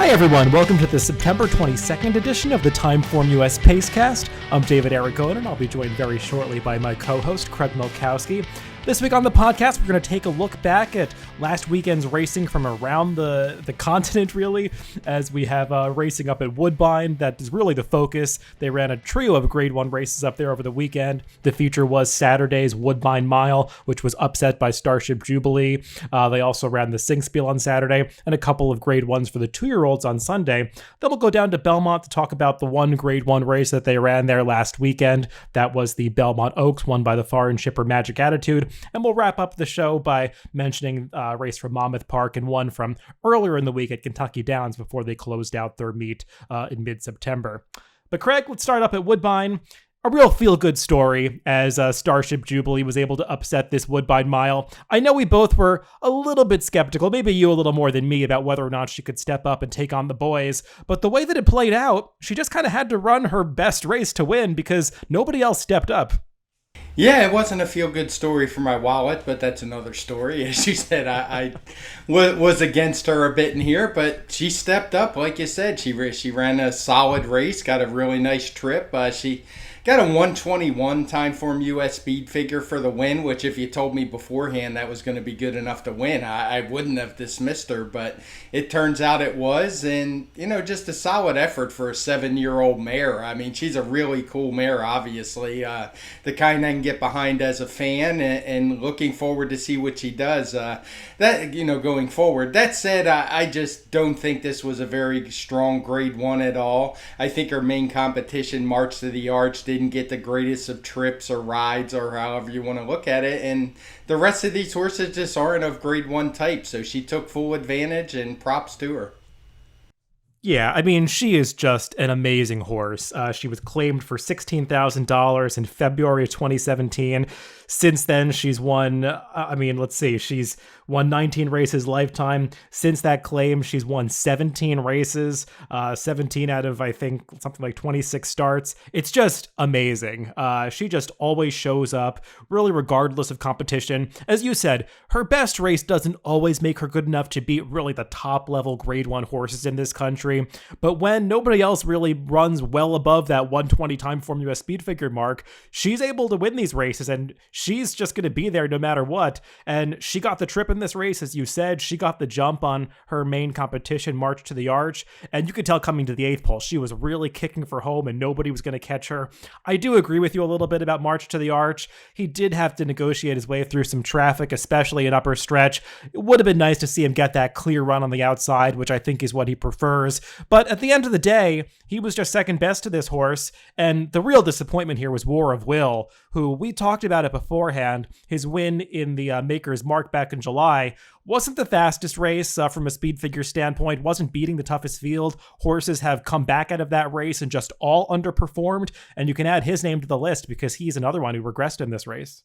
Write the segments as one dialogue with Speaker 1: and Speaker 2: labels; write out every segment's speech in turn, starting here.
Speaker 1: Hi everyone, welcome to the September 22nd edition of the TimeformUS Pacecast. I'm David Aragona, and I'll be joined very shortly by my co-host, Craig Milkowski. This week on the podcast, we're going to take a look back at last weekend's racing from around the continent, really, as we have racing up at Woodbine. That is really the focus. They ran a trio of Grade 1 races up there over the weekend. The feature was Saturday's Woodbine Mile, which was upset by Starship Jubilee. They also ran the Singspiel on Saturday, and a couple of Grade 1s for the 2-year-olds on Sunday. Then we'll go down to Belmont to talk about the one Grade 1 race that they ran there last weekend. That was the Belmont Oaks, won by the foreign shipper Magic Attitude. And we'll wrap up the show by mentioning a race from Monmouth Park and one from earlier in the week at Kentucky Downs before they closed out their meet in mid-September. But Craig, let's start up at Woodbine. A real feel-good story as Starship Jubilee was able to upset this Woodbine Mile. I know we both were a little bit skeptical, maybe you a little more than me, about whether or not she could step up and take on the boys. But the way that it played out, she just kind of had to run her best race to win because nobody else stepped up.
Speaker 2: Yeah, it wasn't a feel-good story for my wallet, but that's another story. As you said, I was against her a bit in here, but she stepped up. Like you said, she ran a solid race, got a really nice trip. She got a 121 TimeformUS speed figure for the win, which if you told me beforehand that was going to be good enough to win, I wouldn't have dismissed her, but it turns out it was. And, just a solid effort for a 7-year-old mare. I mean, she's a really cool mare, obviously. The kind I can get behind as a fan, and looking forward to see what she does going forward. That said, I just don't think this was a very strong Grade 1 at all. I think her main competition, March to the Arch, didn't get the greatest of trips or rides or however you want to look at it, and the rest of these horses just aren't of Grade 1 type, so she took full advantage, and props to her.
Speaker 1: Yeah, I mean, she is just an amazing horse. She was claimed for $16,000 in February of 2017. Since then, she's won, she's won 19 races lifetime. Since that claim, she's won 17 races, 17 out of, I think, something like 26 starts. It's just amazing. She just always shows up, really regardless of competition. As you said, her best race doesn't always make her good enough to beat really the top-level Grade 1 horses in this country. But when nobody else really runs well above that 120 TimeformUS speed figure mark, she's able to win these races, and she's just going to be there no matter what. And she got the trip in this race, as you said. She got the jump on her main competition, March to the Arch. And you could tell coming to the 8th pole, she was really kicking for home and nobody was going to catch her. I do agree with you a little bit about March to the Arch. He did have to negotiate his way through some traffic, especially in upper stretch. It would have been nice to see him get that clear run on the outside, which I think is what he prefers. But at the end of the day, he was just second best to this horse. And the real disappointment here was War of Will, who we talked about it beforehand. His win in the Maker's Mark back in July wasn't the fastest race from a speed figure standpoint, wasn't beating the toughest field. Horses have come back out of that race and just all underperformed. And you can add his name to the list because he's another one who regressed in this race.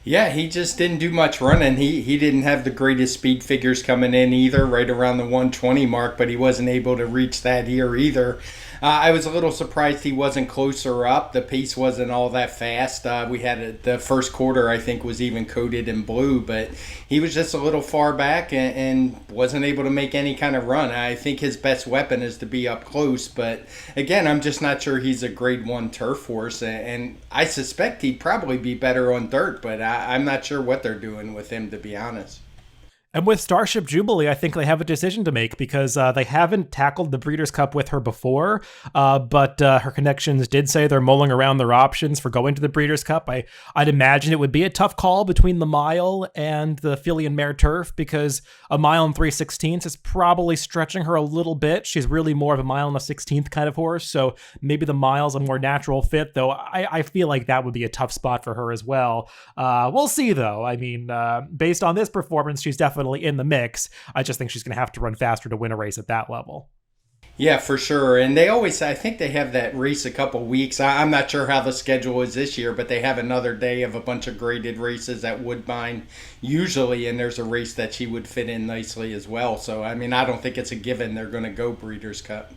Speaker 2: Yeah, he just didn't do much running. He didn't have the greatest speed figures coming in either, right around the 120 mark, but he wasn't able to reach that here either. I was a little surprised he wasn't closer up. The pace wasn't all that fast. We had the first quarter, I think, was even coated in blue, but he was just a little far back and wasn't able to make any kind of run. I think his best weapon is to be up close, but again, I'm just not sure he's a Grade 1 turf horse, and I suspect he'd probably be better on dirt, but I'm not sure what they're doing with him, to be honest.
Speaker 1: And with Starship Jubilee, I think they have a decision to make because they haven't tackled the Breeders' Cup with her before, but her connections did say they're mulling around their options for going to the Breeders' Cup. I'd imagine it would be a tough call between the mile and the filly and mare turf because a mile and 3/16 is probably stretching her a little bit. She's really more of a mile and a 16th kind of horse, so maybe the mile's a more natural fit, though I feel like that would be a tough spot for her as well. We'll see, though. I mean, based on this performance, she's definitely in the mix. I just think she's going to have to run faster to win a race at that level.
Speaker 2: Yeah, for sure. And I think they have that race a couple weeks. I'm not sure how the schedule is this year, but they have another day of a bunch of graded races at Woodbine usually, and there's a race that she would fit in nicely as well. So, I mean, I don't think it's a given they're going to go Breeders' Cup.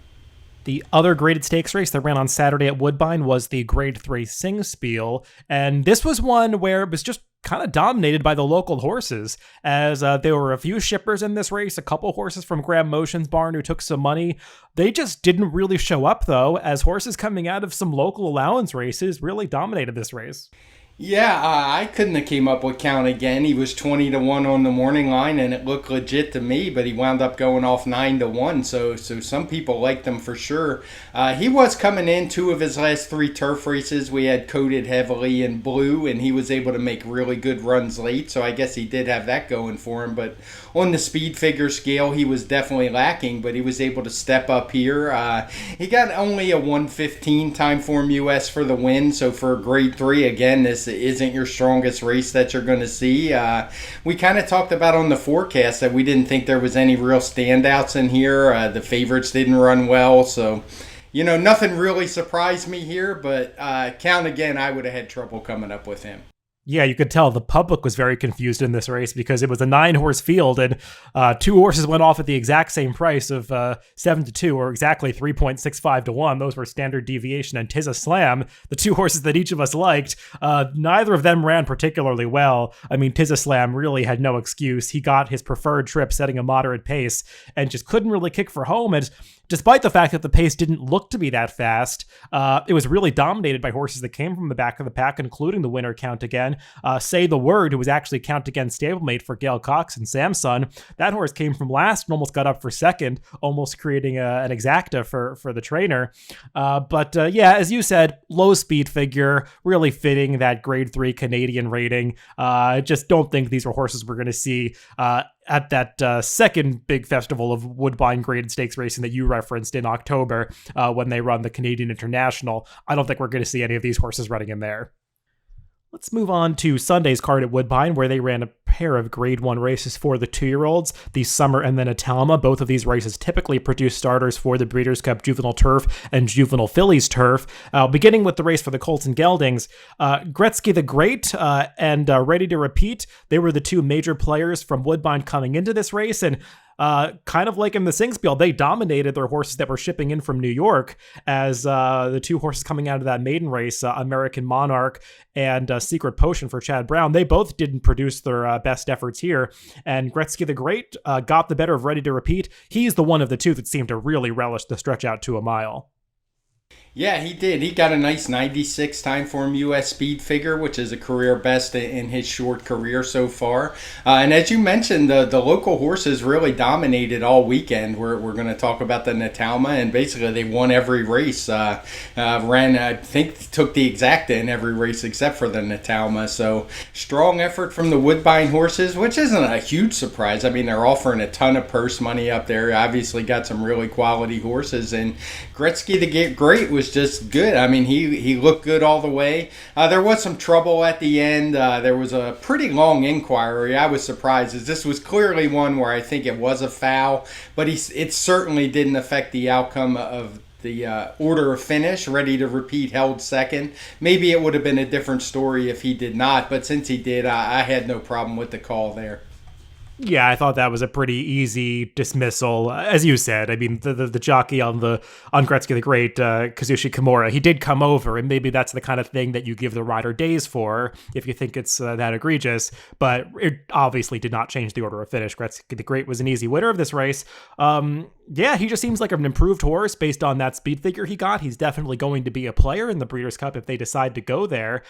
Speaker 1: The other graded stakes race that ran on Saturday at Woodbine was the Grade 3 Singspiel, and this was one where it was just kind of dominated by the local horses, as there were a few shippers in this race, a couple horses from Graham Motion's barn who took some money. They just didn't really show up, though, as horses coming out of some local allowance races really dominated this race.
Speaker 2: Yeah, I couldn't have came up with Count Again. He was 20-1 on the morning line, and it looked legit to me, but he wound up going off 9-1, so some people liked him for sure. He was coming in 2 of his last 3 turf races. We had coated heavily in blue, and he was able to make really good runs late, so I guess he did have that going for him, but on the speed figure scale, he was definitely lacking, but he was able to step up here. He got only a 1:15 TimeformUS for the win, so for grade 3, again, this isn't your strongest race that you're going to see. We kind of talked about on the forecast that we didn't think there was any real standouts in here. The favorites didn't run well, so nothing really surprised me here, but Count Again, I would have had trouble coming up with him.
Speaker 1: Yeah, you could tell the public was very confused in this race because it was a 9-horse field, and 2 horses went off at the exact same price of 7-2, or exactly 3.65-1. Those were Standard Deviation and Tiz Slam, the 2 horses that each of us liked. Neither of them ran particularly well. I mean, Tiz Slam really had no excuse. He got his preferred trip, setting a moderate pace, and just couldn't really kick for home. And despite the fact that the pace didn't look to be that fast, it was really dominated by horses that came from the back of the pack, including the winner, Count Again. Say the Word, who was actually Count Again stablemate for Gail Cox and Samson. That horse came from last and almost got up for second, almost creating an exacta for the trainer. But as you said, low speed figure, really fitting that grade 3 Canadian rating. I just don't think these are horses we're going to see at that second big festival of Woodbine graded stakes racing that you referenced in October when they run the Canadian International. I don't think we're going to see any of these horses running in there. Let's move on to Sunday's card at Woodbine, where they ran a pair of Grade 1 races for the 2-year-olds, the Summer and then Atalma. Both of these races typically produce starters for the Breeders' Cup Juvenile Turf and Juvenile Fillies Turf. Beginning with the race for the Colts and Geldings, Gretzky the Great and Ready to Repeat, they were the 2 major players from Woodbine coming into this race, and kind of like in the Singspiel, they dominated their horses that were shipping in from New York, as the 2 horses coming out of that maiden race, American Monarch and Secret Potion for Chad Brown, they both didn't produce their best efforts here, and Gretzky the Great got the better of Ready to Repeat. He's the one of the 2 that seemed to really relish the stretch out to a mile.
Speaker 2: Yeah, he did. He got a nice 96 TimeformUS speed figure, which is a career best in his short career so far. And as you mentioned, the local horses really dominated all weekend. We're going to talk about the Natalma, and basically they won every race. Ran, I think, took the exacta in every race except for the Natalma. So strong effort from the Woodbine horses, which isn't a huge surprise. I mean, they're offering a ton of purse money up there. Obviously got some really quality horses, and Gretzky the Great was just good. I mean, he looked good all the way. There was some trouble at the end. There was a pretty long inquiry. I was surprised, as this was clearly one where I think it was a foul, but it certainly didn't affect the outcome of the order of finish. Ready to Repeat held second. Maybe it would have been a different story if he did not, but since he did, I had no problem with the call there.
Speaker 1: Yeah, I thought that was a pretty easy dismissal. As you said, I mean, the jockey on Gretzky the Great, Kazushi Kimura, he did come over, and maybe that's the kind of thing that you give the rider days for if you think it's that egregious, but it obviously did not change the order of finish. Gretzky the Great was an easy winner of this race. Yeah, he just seems like an improved horse based on that speed figure he got. He's definitely going to be a player in the Breeders' Cup if they decide to go there.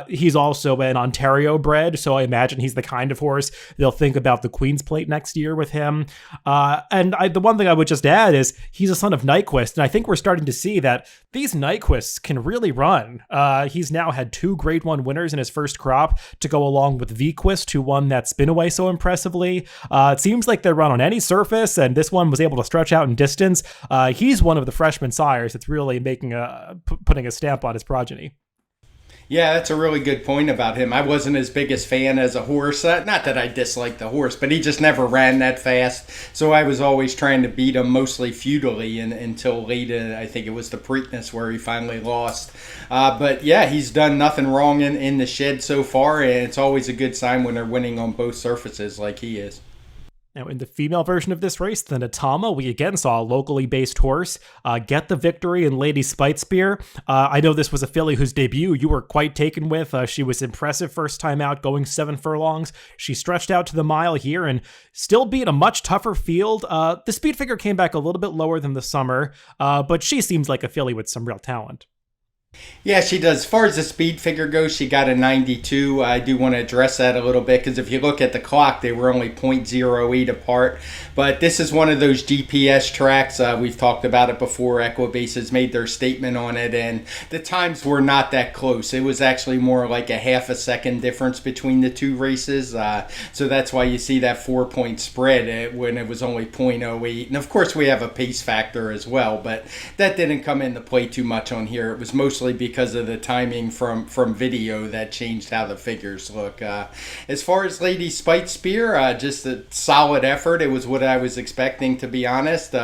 Speaker 1: He's also an Ontario bred, so I imagine he's the kind of horse they'll think about the Queen's Plate next year with him. The one thing I would just add is he's a son of Nyquist, and I think we're starting to see that these Nyquists can really run. He's now had 2 Grade 1 winners in his first crop to go along with Vquist, who won that Spinaway so impressively. It seems like they run on any surface, and this one was able to stretch out in distance. He's one of the freshman sires that's really putting a stamp on his progeny.
Speaker 2: Yeah, that's a really good point about him. I wasn't his biggest fan as a horse. Not that I dislike the horse, but he just never ran that fast. So I was always trying to beat him, mostly futilely, until late. I think it was the Preakness where he finally lost. But yeah, he's done nothing wrong in the shed so far, and it's always a good sign when they're winning on both surfaces like he is.
Speaker 1: Now, in the female version of this race, the Natama, we again saw a locally based horse get the victory in Lady Spitespear. I know this was a filly whose debut you were quite taken with. She was impressive first time out, going 7 furlongs. She stretched out to the mile here and still beat a much tougher field. The speed figure came back a little bit lower than the summer, but she seems like a filly with some real talent.
Speaker 2: Yeah, she does. As far as the speed figure goes, she got a 92. I do want to address that a little bit because if you look at the clock, they were only 0.08 apart. But this is one of those GPS tracks. We've talked about it before. Equibase has made their statement on it, and the times were not that close. It was actually more like a half a second difference between the two races. So that's why you see that 4-point spread when it was only 0.08. And of course, we have a pace factor as well, but that didn't come into play too much on here. It was mostly because of the timing from video that changed how the figures look. As far as Lady Spitespear, just a solid effort. It was what I was expecting, to be honest.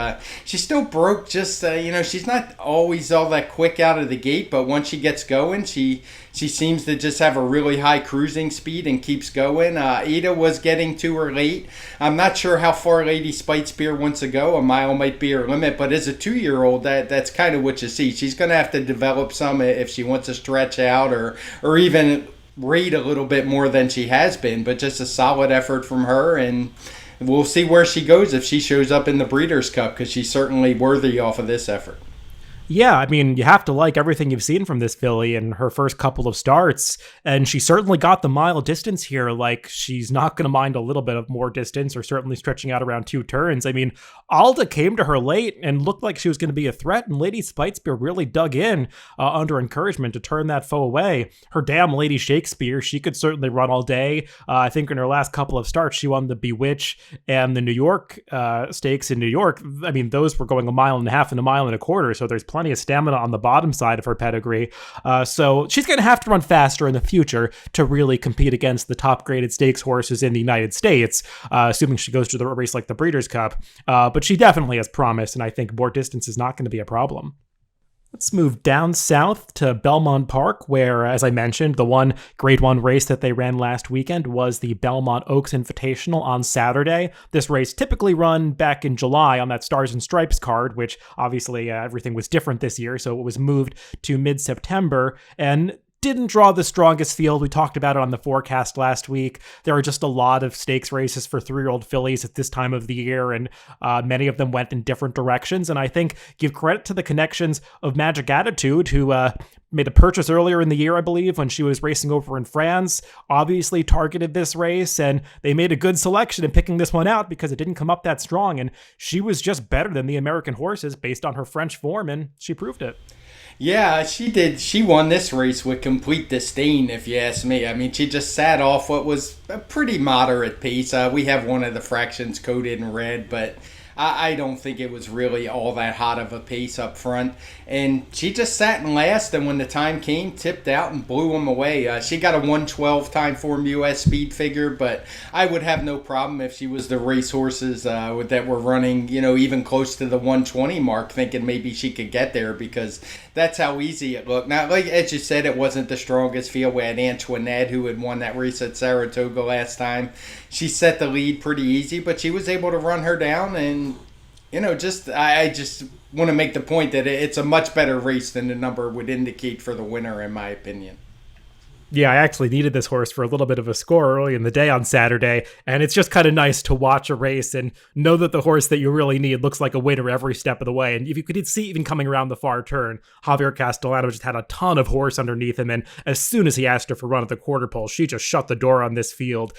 Speaker 2: She still broke just, she's not always all that quick out of the gate, but once she gets going, she seems to just have a really high cruising speed and keeps going. Ada was getting to her late. I'm not sure how far Lady Spitespear wants to go. A mile might be her limit, but as a 2-year-old, that's kind of what you see. She's going to have to develop some if she wants to stretch out or even rate a little bit more than she has been, but just a solid effort from her, and we'll see where she goes if she shows up in the Breeders' Cup, because she's certainly worthy off of this effort.
Speaker 1: Yeah, I mean, you have to like everything you've seen from this filly in her first couple of starts, and she certainly got the mile distance here. Like, she's not going to mind a little bit of more distance, or certainly stretching out around 2 turns. I mean, Alda came to her late and looked like she was going to be a threat, and Lady Spitespear really dug in under encouragement to turn that foe away. Her damn Lady Shakespeare, she could certainly run all day. I think in her last couple of starts, she won the Bewitch and the New York stakes in New York. I mean, those were going 1.5 miles and 1.25 miles, so there's plenty of stamina on the bottom side of her pedigree. So she's going to have to run faster in the future to really compete against the top graded stakes horses in the United States, assuming she goes to the race like the Breeders' Cup. But she definitely has promise, and I think more distance is not going to be a problem. Let's move down south to Belmont Park, where, as I mentioned, the one Grade 1 race that they ran last weekend was the Belmont Oaks Invitational on Saturday. This race typically run back in July on that Stars and Stripes card, which obviously everything was different this year, so it was moved to mid-September, and didn't draw the strongest field. We talked about it on the forecast last week. There are just a lot of stakes races for 3-year-old fillies at this time of the year, and many of them went in different directions. And I think give credit to the connections of Magic Attitude, who made a purchase earlier in the year, I believe, when she was racing over in France, obviously targeted this race, and they made a good selection in picking this one out because it didn't come up that strong, and she was just better than the American horses based on her French form, and she proved it.
Speaker 2: Yeah, she did. She won this race with complete disdain, if you ask me. I mean, she just sat off what was a pretty moderate pace. We have one of the fractions coded in red, but I don't think it was really all that hot of a pace up front. And she just sat in last, and when the time came, tipped out and blew them away. She got a 112 TimeformUS speed figure, but I would have no problem if she was the racehorses that were running, even close to the 120 mark, thinking maybe she could get there, because that's how easy it looked. Now, like as you said, it wasn't the strongest field. We had Antoinette, who had won that race at Saratoga last time. She set the lead pretty easy, but she was able to run her down, and I just want to make the point that it's a much better race than the number would indicate for the winner, in my opinion.
Speaker 1: Yeah, I actually needed this horse for a little bit of a score early in the day on Saturday, and it's just kind of nice to watch a race and know that the horse that you really need looks like a winner every step of the way. And if you could see even coming around the far turn, Javier Castellano just had a ton of horse underneath him, and as soon as he asked her for run at the quarter pole, she just shut the door on this field.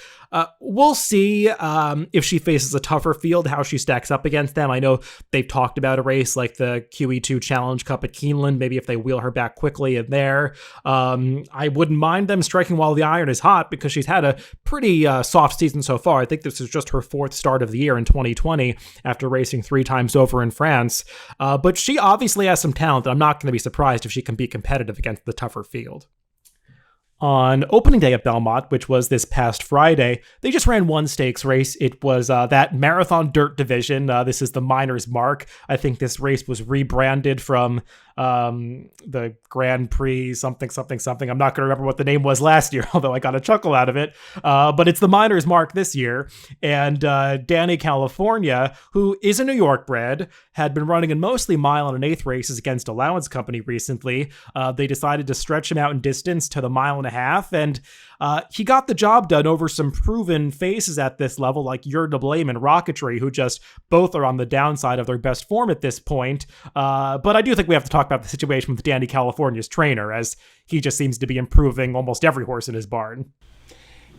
Speaker 1: We'll see if she faces a tougher field, how she stacks up against them. I know they've talked about a race like the QE2 Challenge Cup at Keeneland, maybe if they wheel her back quickly in there. I wouldn't mind them striking while the iron is hot, because she's had a pretty soft season so far. I think this is just her 4th start of the year in 2020 after racing 3 times over in France. But she obviously has some talent, and I'm not going to be surprised if she can be competitive against the tougher field. On opening day at Belmont, which was this past Friday, they just ran one stakes race. It was that Marathon Dirt Division. This is the Miners' Mark. I think this race was rebranded from the Grand Prix something. I'm not going to remember what the name was last year, although I got a chuckle out of it. But it's the Miners' Mark this year. And Danny California, who is a New York bred, had been running in mostly mile and an eighth races against Allowance Company recently. They decided to stretch him out in distance to the mile and a half, and he got the job done over some proven faces at this level like You're to Blame and Rocketry, who just both are on the downside of their best form at this point. But I do think we have to talk about the situation with Danny California's trainer, as he just seems to be improving almost every horse in his barn.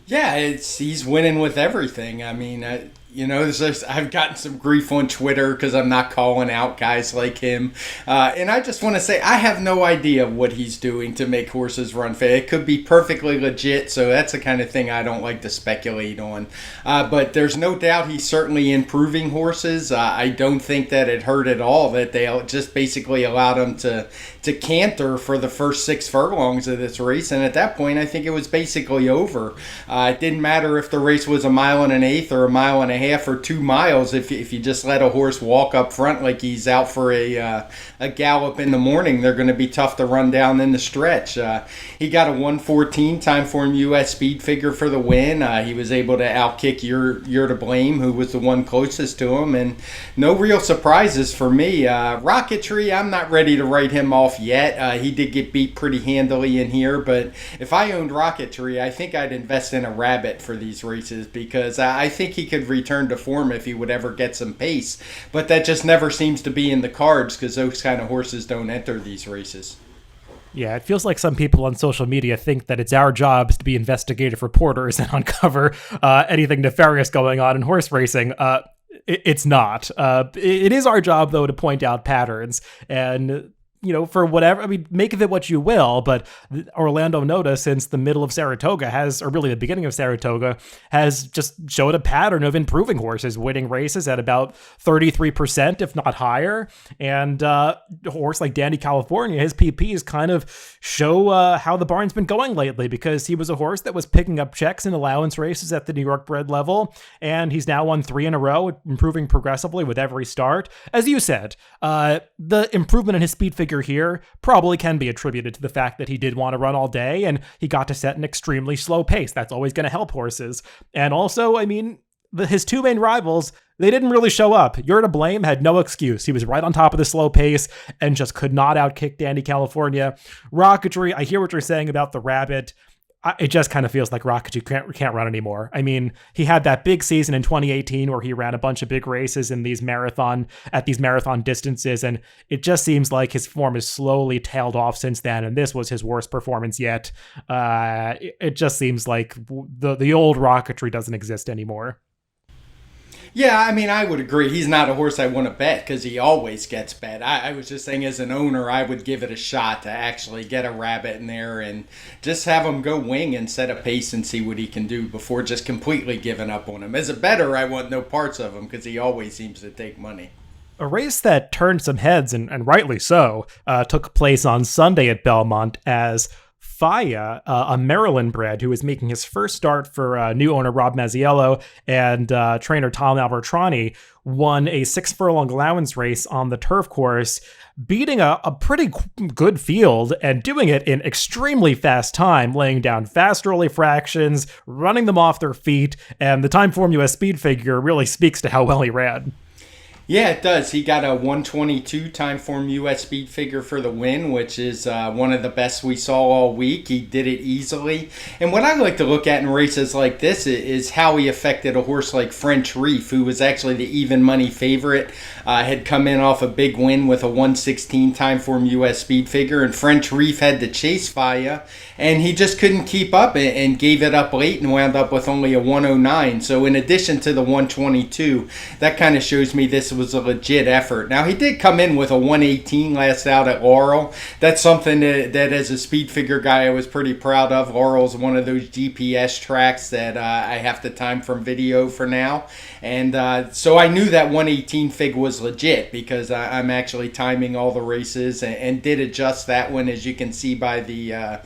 Speaker 2: Yeah, he's winning with everything. I mean, I've gotten some grief on Twitter because I'm not calling out guys like him. And I just want to say I have no idea what he's doing to make horses run fast. It could be perfectly legit, so that's the kind of thing I don't like to speculate on. But there's no doubt he's certainly improving horses. I don't think that it hurt at all that they just basically allowed him to canter for the first 6 furlongs of this race. And at that point, I think it was basically over. It didn't matter if the race was a mile and an eighth or a mile and a half or 2 miles. If you just let a horse walk up front like he's out for a gallop in the morning, they're going to be tough to run down in the stretch. He got a 114 TimeformUS speed figure for the win. He was able to outkick You're to Blame, who was the one closest to him, and no real surprises for me. Rocketry, I'm not ready to write him off yet. He did get beat pretty handily in here, but if I owned Rocketry, I think I'd invest in a rabbit for these races, because I think he could return to form if he would ever get some pace, but that just never seems to be in the cards because those kind of horses don't enter these races.
Speaker 1: Yeah, it feels like some people on social media think that it's our jobs to be investigative reporters and uncover anything nefarious going on in horse racing. It's not. It is our job, though, to point out patterns. And for whatever, make of it what you will, but Orlando Nota, since the middle of Saratoga or really the beginning of Saratoga, has just showed a pattern of improving horses, winning races at about 33%, if not higher. And a horse like Danny California, his PPs kind of show how the barn's been going lately, because he was a horse that was picking up checks in allowance races at the New York bred level, and he's now won 3 in a row, improving progressively with every start. As you said, the improvement in his speed figure here probably can be attributed to the fact that he did want to run all day and he got to set an extremely slow pace. That's always going to help horses. And also, his 2 main rivals, they didn't really show up. You're to Blame had no excuse. He was right on top of the slow pace and just could not outkick Danny California. Rocketry, I hear what you're saying about the rabbit. It just kind of feels like Rocketry can't run anymore. He had that big season in 2018 where he ran a bunch of big races in these marathon distances, and it just seems like his form has slowly tailed off since then, and this was his worst performance yet. It just seems like the old Rocketry doesn't exist anymore.
Speaker 2: Yeah, I would agree. He's not a horse I want to bet because he always gets bet. I was just saying, as an owner, I would give it a shot to actually get a rabbit in there and just have him go wing and set a pace and see what he can do before just completely giving up on him. As a bettor, I want no parts of him because he always seems to take money.
Speaker 1: A race that turned some heads, and rightly so, took place on Sunday at Belmont as Faya, a Maryland bred who is making his first start for new owner Rob Mazziello and trainer Tom Albertrani, won a 6 furlong allowance race on the turf course, beating a pretty good field and doing it in extremely fast time, laying down fast early fractions, running them off their feet, and the TimeformUS speed figure really speaks to how well he ran.
Speaker 2: Yeah, it does. He got a 122 TimeformUS speed figure for the win, which is one of the best we saw all week. He did it easily. And what I like to look at in races like this is how he affected a horse like French Reef, who was actually the even money favorite, had come in off a big win with a 116 TimeformUS speed figure, and French Reef had to chase Faya, and he just couldn't keep up and gave it up late and wound up with only a 109. So in addition to the 122, that kind of shows me this was a legit effort. Now, he did come in with a 118 last out at Laurel. That's something that as a speed figure guy, I was pretty proud of. Laurel's one of those GPS tracks that I have to time from video for now. And so I knew that 118 fig was legit because I'm actually timing all the races and did adjust that one, as you can see by the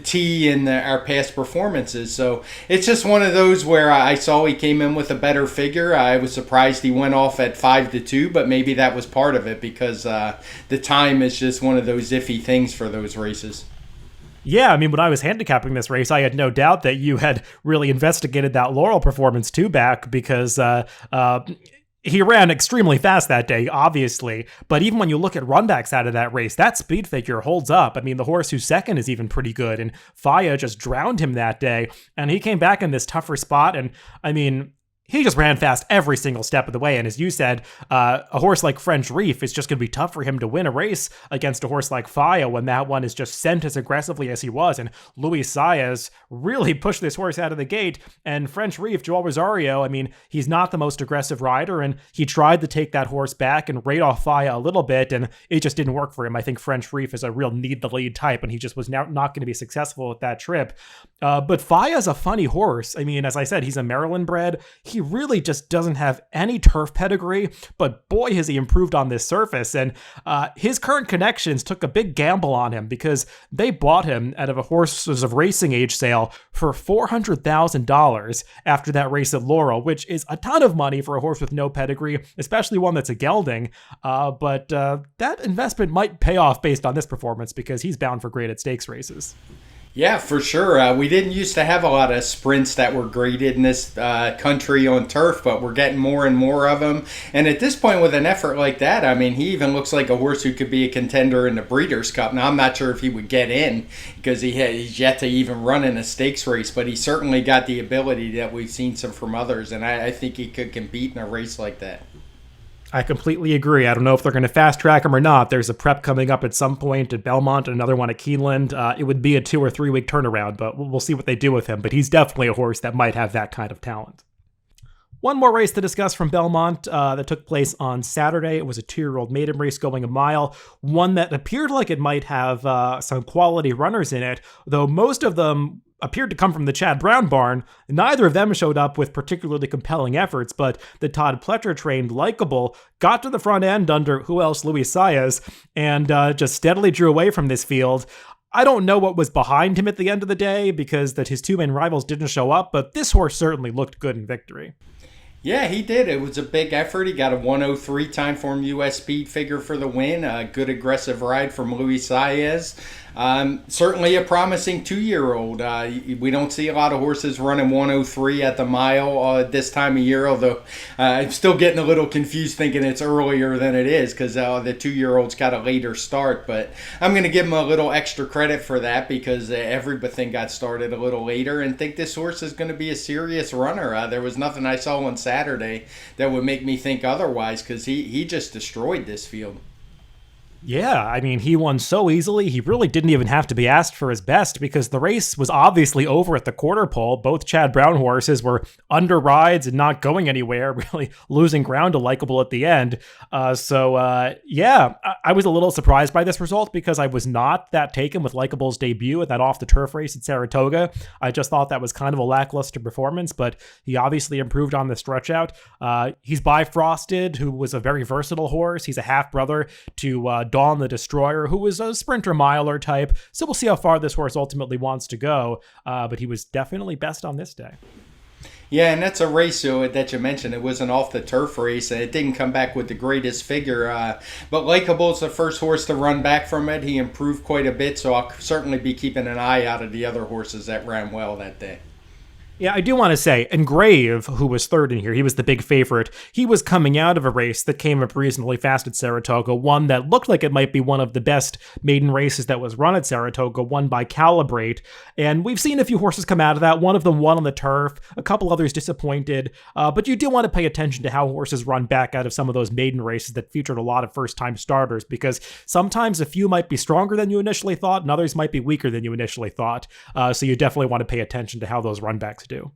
Speaker 2: T in our past performances. So it's just one of those where I saw he came in with a better figure. I was surprised he went off at 5-2, but maybe that was part of it because the time is just one of those iffy things for those races.
Speaker 1: Yeah, I mean, when I was handicapping this race, I had no doubt that you had really investigated that Laurel performance too back because he ran extremely fast that day, obviously. But even when you look at runbacks out of that race, that speed figure holds up. I mean, the horse who's second is even pretty good, and Faya just drowned him that day. And he came back in this tougher spot, and I mean, he just ran fast every single step of the way. And as you said, a horse like French Reef, it's just going to be tough for him to win a race against a horse like Faya when that one is just sent as aggressively as he was. And Luis Saez really pushed this horse out of the gate. And French Reef, Joel Rosario, I mean, he's not the most aggressive rider. And he tried to take that horse back and rate off Faya a little bit. And it just didn't work for him. I think French Reef is a real need the lead type. And he just was not going to be successful at that trip. But Faya's a funny horse. I mean, as I said, he's a Maryland bred. He really just doesn't have any turf pedigree, but boy, has he improved on this surface. And his current connections took a big gamble on him because they bought him out of a horses of racing age sale for $400,000 after that race at Laurel, which is a ton of money for a horse with no pedigree, especially one that's a gelding. But that investment might pay off based on this performance because he's bound for great at stakes races.
Speaker 2: Yeah, for sure. We didn't used to have a lot of sprints that were graded in this country on turf, but we're getting more and more of them. And at this point, with an effort like that, I mean, he even looks like a horse who could be a contender in the Breeders' Cup. Now, I'm not sure if he would get in because he's yet to even run in a stakes race, but he certainly got the ability that we've seen some from others, and I think he could compete in a race like that.
Speaker 1: I completely agree. I don't know if they're going to fast track him or not. There's a prep coming up at some point at Belmont and another one at Keeneland. It would be a 2 or 3 week turnaround, but we'll see what they do with him. But he's definitely a horse that might have that kind of talent. One more race to discuss from Belmont that took place on Saturday. It was a 2-year-old maiden race going a mile, one that appeared like it might have some quality runners in it, though most of them appeared to come from the Chad Brown barn. Neither of them showed up with particularly compelling efforts, but the Todd Pletcher-trained Likeable got to the front end under who else, Luis Saez, and just steadily drew away from this field. I don't know what was behind him at the end of the day because that his two main rivals didn't show up, but this horse certainly looked good in victory.
Speaker 2: Yeah, he did. It was a big effort. He got a 103 TimeformUS speed figure for the win. A good aggressive ride from Luis Saez. Certainly a promising 2-year-old. We don't see a lot of horses running 103 at the mile this time of year, although I'm still getting a little confused thinking it's earlier than it is because the 2-year-old's got a later start. But I'm going to give him a little extra credit for that because everything got started a little later and think this horse is going to be a serious runner. There was nothing I saw on Saturday that would make me think otherwise because he just destroyed this field.
Speaker 1: Yeah, I mean, he won so easily, he really didn't even have to be asked for his best because the race was obviously over at the quarter pole. Both Chad Brown horses were under rides and not going anywhere, really losing ground to Likeable at the end. Yeah, I was a little surprised by this result because I was not that taken with Likeable's debut at that off-the-turf race at Saratoga. I just thought that was kind of a lackluster performance, but he obviously improved on the stretch out. He's Bifrosted, who was a very versatile horse. He's a half-brother to Dawn the Destroyer, who was a sprinter miler type. So we'll see how far this horse ultimately wants to go. But he was definitely best on this day.
Speaker 2: Yeah, and that's a race that you mentioned. It was an off-the-turf race, and it didn't come back with the greatest figure. But Likeable's the first horse to run back from it. He improved quite a bit, so I'll certainly be keeping an eye out of the other horses that ran well that day.
Speaker 1: Yeah, I do want to say, Engrave, who was third in here, he was the big favorite. He was coming out of a race that came up reasonably fast at Saratoga, one that looked like it might be one of the best maiden races that was run at Saratoga, won by Calibrate. And we've seen a few horses come out of that. One of them won on the turf, a couple others disappointed. But you do want to pay attention to how horses run back out of some of those maiden races that featured a lot of first-time starters, because sometimes a few might be stronger than you initially thought, and others might be weaker than you initially thought. So you definitely want to pay attention to how those runbacks do.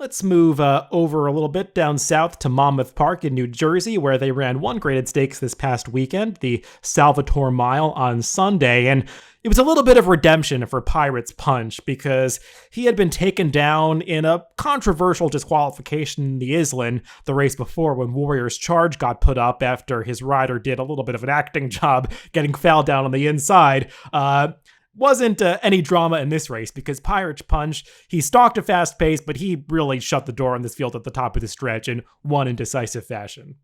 Speaker 1: Let's move over a little bit down south to Monmouth Park in New Jersey, where they ran one graded stakes this past weekend, the Salvatore Mile on Sunday, and it was a little bit of redemption for Pirates Punch because he had been taken down in a controversial disqualification in the Islin the race before when Warrior's Charge got put up after his rider did a little bit of an acting job getting fouled down on the inside. Wasn't any drama in this race because Pirates Punch, he stalked a fast pace, but he really shut the door on this field at the top of the stretch and won in decisive fashion.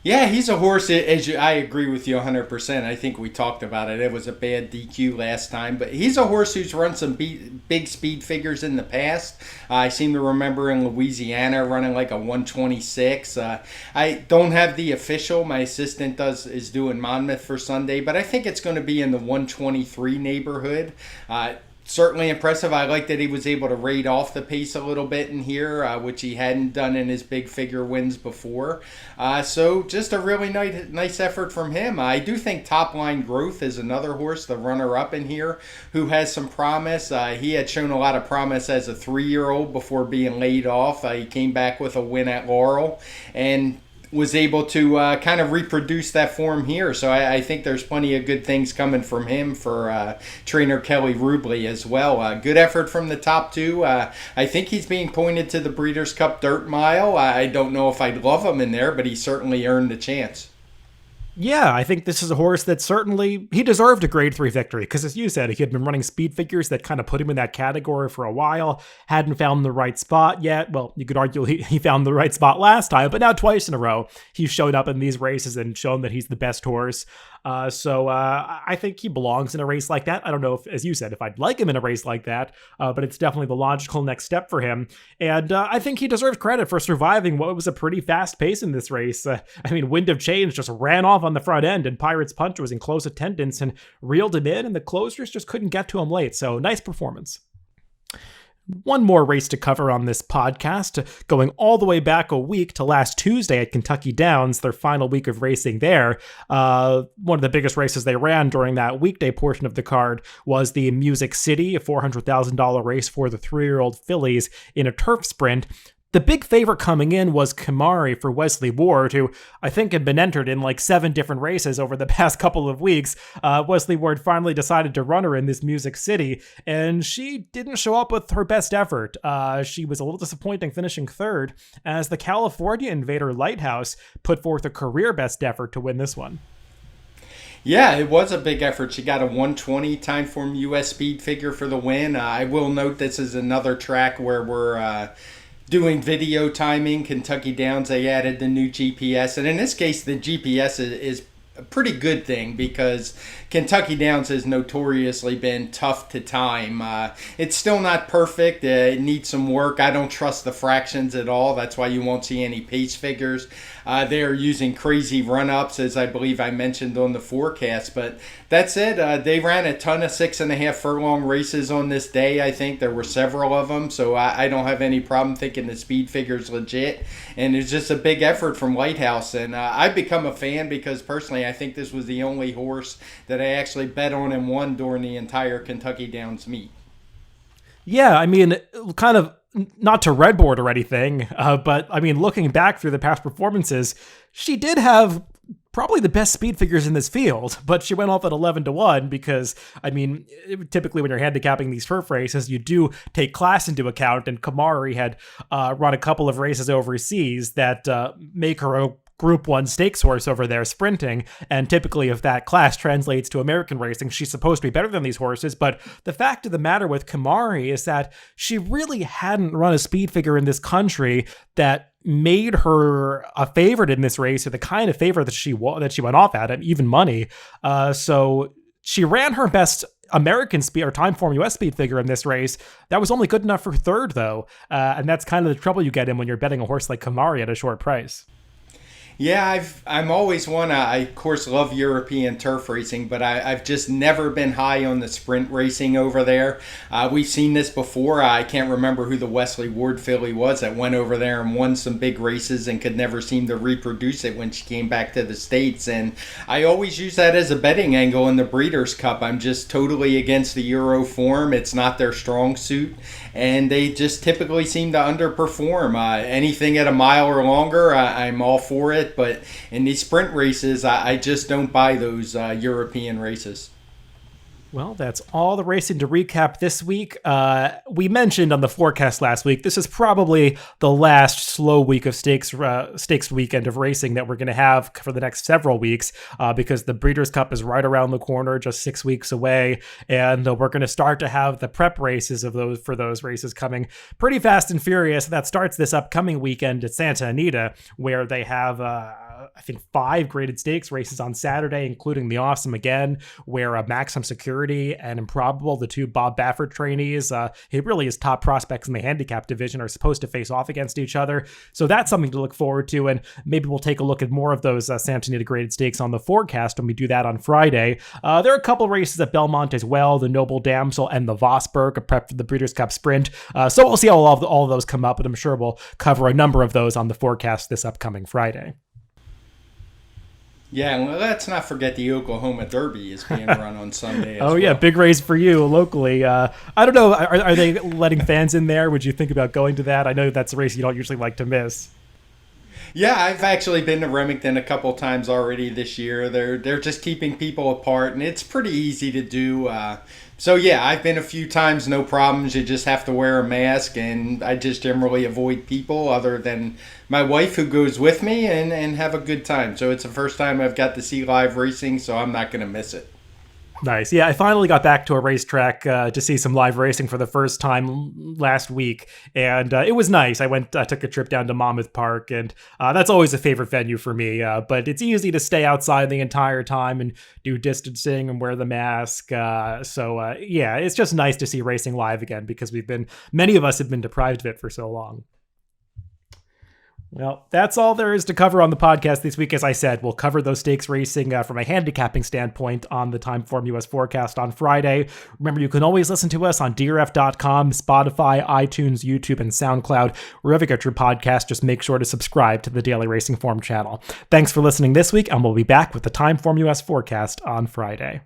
Speaker 2: Yeah, he's a horse. I agree with you 100%. I think we talked about it. It was a bad DQ last time, but he's a horse who's run some big speed figures in the past. I seem to remember in Louisiana running like a 126. I don't have the official. My assistant is doing Monmouth for Sunday, but I think it's going to be in the 123 neighborhood. Certainly impressive. I like that he was able to raid off the pace a little bit in here, which he hadn't done in his big figure wins before. So just a really nice effort from him. I do think Top Line Growth is another horse, the runner-up in here, who has some promise. He had shown a lot of promise as a 3-year-old before being laid off. He came back with a win at Laurel and was able to kind of reproduce that form here. So I think there's plenty of good things coming from him for trainer Kelly Rubley as well. Good effort from the top two. I think he's being pointed to the Breeders' Cup Dirt Mile. I don't know if I'd love him in there, but he certainly earned the chance.
Speaker 1: Yeah, I think this is a horse that certainly, he deserved a grade 3 victory because as you said, he had been running speed figures that kind of put him in that category for a while, hadn't found the right spot yet. Well, you could argue he found the right spot last time, but now twice in a row, he's showed up in these races and shown that he's the best horse. So I think he belongs in a race like that. I don't know if, as you said, if I'd like him in a race like that, but it's definitely the logical next step for him. And I think he deserves credit for surviving what was a pretty fast pace in this race. Wind of Change just ran off on the front end and Pirates Punch was in close attendance and reeled him in and the closers just couldn't get to him late. So nice performance. One more race to cover on this podcast, going all the way back a week to last Tuesday at Kentucky Downs, their final week of racing there. One of the biggest races they ran during that weekday portion of the card was the Music City, a $400,000 race for the 3-year-old fillies in a turf sprint. The big favorite coming in was Kamari for Wesley Ward, who I think had been entered in like 7 different races over the past couple of weeks. Wesley Ward finally decided to run her in this Music City, and she didn't show up with her best effort. She was a little disappointing, finishing 3rd, as the California Invader Lighthouse put forth a career best effort to win this one.
Speaker 2: Yeah, it was a big effort. She got a 120 TimeformUS speed figure for the win. I will note this is another track where we're doing video timing. Kentucky Downs, they added the new GPS. And in this case, the GPS is a pretty good thing because Kentucky Downs has notoriously been tough to time. It's still not perfect. It needs some work. I don't trust the fractions at all. That's why you won't see any pace figures. They are using crazy run-ups, as I believe I mentioned on the forecast. But that's it. They ran a ton of 6.5 furlong races on this day, I think. There were several of them, so I don't have any problem thinking the speed figure's legit. And it's just a big effort from Lighthouse. And I've become a fan because, personally, I think this was the only horse that I actually bet on and won during the entire Kentucky Downs meet.
Speaker 1: Yeah, kind of not to redboard or anything, but looking back through the past performances, she did have probably the best speed figures in this field, but she went off at 11-1 because, typically when you're handicapping these turf races, you do take class into account, and Kamari had run a couple of races overseas that make her a Group 1 stakes horse over there sprinting, and typically if that class translates to American racing, she's supposed to be better than these horses. But the fact of the matter with Kamari is that she really hadn't run a speed figure in this country that made her a favorite in this race, or the kind of favorite that she went off at even money. So she ran her best American speed or TimeformUS speed figure in this race. That was only good enough for 3rd though, and that's kind of the trouble you get in when you're betting a horse like Kamari at a short price.
Speaker 2: Yeah, I'm always one. I of course love European turf racing, but I've just never been high on the sprint racing over there. We've seen this before. I can't remember who the Wesley Ward filly was that went over there and won some big races and could never seem to reproduce it when she came back to the States. And I always use that as a betting angle in the Breeders' Cup. I'm just totally against the Euro form. It's not their strong suit, and they just typically seem to underperform. Anything at a mile or longer, I'm all for it. But in these sprint races, I just don't buy those European races.
Speaker 1: Well, that's all the racing to recap this week. We mentioned on the forecast last week, this is probably the last slow week of stakes weekend of racing that we're going to have for the next several weeks, because the Breeders' Cup is right around the corner, just 6 weeks away, and we're going to start to have the prep races for those races coming pretty fast and furious. That starts this upcoming weekend at Santa Anita, where they have I think 5 graded stakes races on Saturday, including the Awesome Again, where Maximum Security and Improbable, the 2 Bob Baffert trainees, it really is top prospects in the handicap division, are supposed to face off against each other. So that's something to look forward to, and maybe we'll take a look at more of those Santa Anita graded stakes on the forecast when we do that on Friday. There are a couple races at Belmont as well, the Noble Damsel and the Vosberg, a prep for the Breeders' Cup Sprint. So we'll see how all of those come up, and I'm sure we'll cover a number of those on the forecast this upcoming Friday.
Speaker 2: Yeah, and let's not forget the Oklahoma Derby is being run on Sunday as well.
Speaker 1: Yeah, big race for you locally. I don't know, are they letting fans in there? Would you think about going to that? I know that's a race you don't usually like to miss.
Speaker 2: Yeah, I've actually been to Remington a couple times already this year. They're just keeping people apart, and it's pretty easy to do. So yeah, I've been a few times, no problems. You just have to wear a mask, and I just generally avoid people other than my wife, who goes with me, and have a good time. So it's the first time I've got to see live racing, so I'm not going to miss it.
Speaker 1: Nice. Yeah, I finally got back to a racetrack to see some live racing for the first time last week, and it was nice. I took a trip down to Monmouth Park, and that's always a favorite venue for me, but it's easy to stay outside the entire time and do distancing and wear the mask. So yeah, it's just nice to see racing live again, because many of us have been deprived of it for so long. Well, that's all there is to cover on the podcast this week. As I said, we'll cover those stakes racing from a handicapping standpoint on the TimeformUS forecast on Friday. Remember, you can always listen to us on DRF.com, Spotify, iTunes, YouTube, and SoundCloud. Wherever you get your podcast, just make sure to subscribe to the Daily Racing Form channel. Thanks for listening this week, and we'll be back with the TimeformUS forecast on Friday.